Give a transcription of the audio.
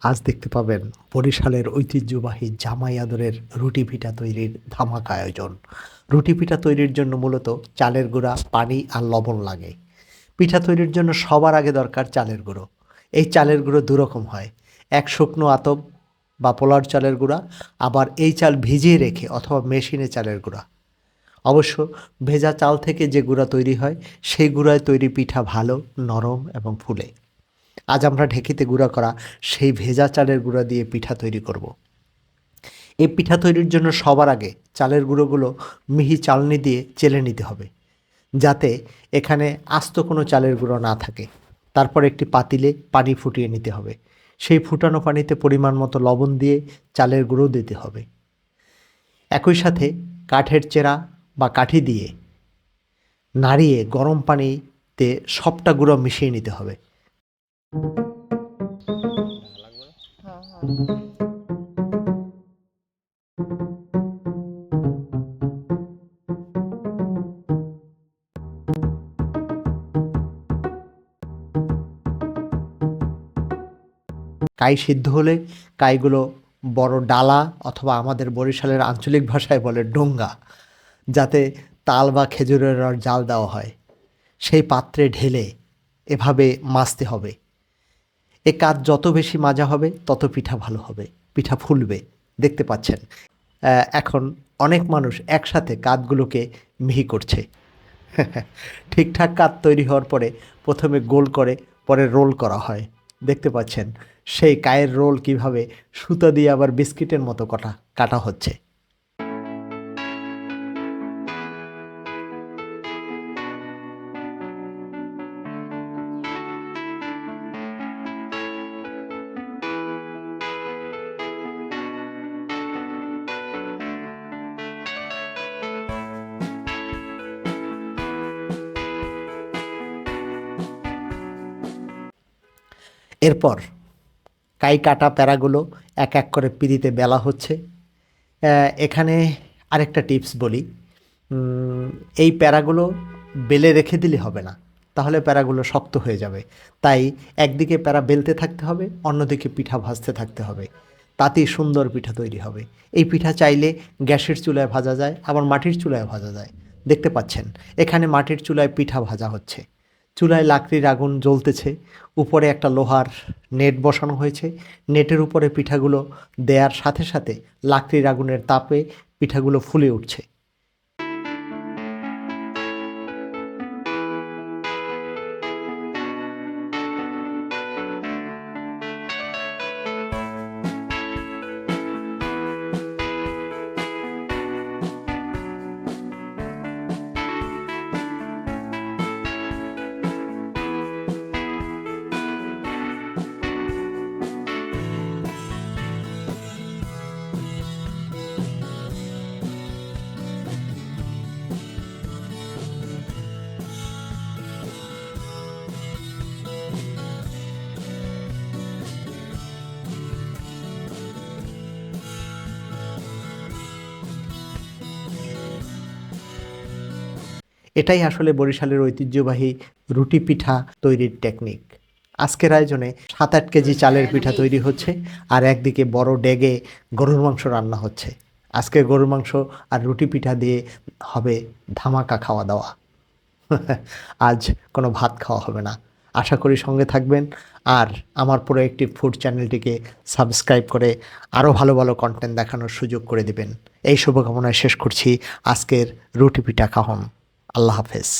আজ দেখতে পাবেন বরিশালের ঐতিহ্যবাহী জামাই আদরের রুটি পিঠা তৈরির ধামাকা আয়োজন। রুটি পিঠা তৈরির জন্য মূলত চালের গুঁড়া, পানি আর লবণ লাগে। পিঠা তৈরির জন্য সবার আগে দরকার চালের গুঁড়ো। এই চালের গুঁড়ো দুরকম হয়, এক শুকনো আতপ বা পোলার চালের গুঁড়া, আবার এই চাল ভিজিয়ে রেখে অথবা মেশিনে চালের গুঁড়া। অবশ্য ভেজা চাল থেকে যে গুঁড়া তৈরি হয় সেই গুঁড়ায় তৈরি পিঠা ভালো, নরম এবং ফুলে। আজ আমরা ঢেঁকিতে গুঁড়া করা সেই ভেজা চালের গুঁড়া দিয়ে পিঠা তৈরি করব। এই পিঠা তৈরির জন্য সবার আগে চালের গুঁড়োগুলো মিহি চালনি দিয়ে চেলে নিতে হবে, যাতে এখানে আস্ত কোনো চালের গুঁড়ো না থাকে। তারপর একটি পাতিলে পানি ফুটিয়ে নিতে হবে। সেই ফুটানো পানিতে পরিমাণ মতো লবণ দিয়ে চালের গুঁড়ো দিতে হবে। একই সাথে কাঠের চেরা বা কাঠি দিয়ে নাড়িয়ে গরম পানিতে সবটা গুঁড়ো মিশিয়ে নিতে হবে। হ্যাঁ, হ্যাঁ। কাই সিদ্ধ হলে কাইগুলো বড় ডালা অথবা আমাদের বরিশালের আঞ্চলিক ভাষায় বলে ডোঙ্গা, যাতে তাল বা খেজুরের রস জাল দেওয়া হয়, সেই পাত্রে ঢেলে এভাবে মাজতে হবে। এ কাজ যত বেশি মাজা হবে তত পিঠা ভালো হবে, পিঠা ফুলবে। দেখতে পাচ্ছেন এখন অনেক মানুষ একসাথে কাঠগুলোকে মিহি করছে। ঠিকঠাক কাঠ তৈরি হওয়ার পরে প্রথমে গোল করে পরে রোল করা হয়। দেখতে পাচ্ছেন সেই কায়ের রোল কিভাবে সুতা দিয়ে আবার বিস্কিটের মতো কাটা হচ্ছে। এরপর কাই কাটা প্যারাগুলো এক এক করে পিঁড়িতে বেলা হচ্ছে। এখানে আরেকটা টিপস বলি, এই প্যারাগুলো বেলে রেখে দিলে হবে না, তাহলে প্যারাগুলো শক্ত হয়ে যাবে। তাই একদিকে প্যারা বেলতে থাকতে হবে, অন্যদিকে পিঠা ভাজতে থাকতে হবে, তাতেই সুন্দর পিঠা তৈরি হবে। এই পিঠা চাইলে গ্যাসের চুলায় ভাজা যায়, আবার মাটির চুলায় ভাজা যায়। দেখতে পাচ্ছেন এখানে মাটির চুলায় পিঠা ভাজা হচ্ছে। চুলায় লাকড়ির আগুন জ্বলতেছে, উপরে একটা লোহার নেট বসানো হয়েছে। নেটের উপরে পিঠাগুলো দেয়ার সাথে সাথে লাকড়ির আগুনের তাপে পিঠাগুলো ফুলে উঠছে। এটাই আসলে বরিশালের ঐতিহ্যবাহী রুটি পিঠা তৈরির টেকনিক। আজকের আয়োজনে ৭-৮ কেজি চালের পিঠা তৈরি হচ্ছে, আর একদিকে বড় ডেগে গরুর মাংস রান্না হচ্ছে। আজকে গরুর মাংস আর রুটি পিঠা দিয়ে হবে ধামাকা খাওয়া দাওয়া। আজ কোনো ভাত খাওয়া হবে না। আশা করি সঙ্গে থাকবেন, আর আমার প্রোয়েক্টিভ ফুড চ্যানেলটিকে সাবস্ক্রাইব করে আরও ভালো ভালো কন্টেন্ট দেখানোর সুযোগ করে দিবেন। এই শুভকামনায় শেষ করছি আজকের রুটি পিঠা খাওন। আল্লাহ হাফেজ।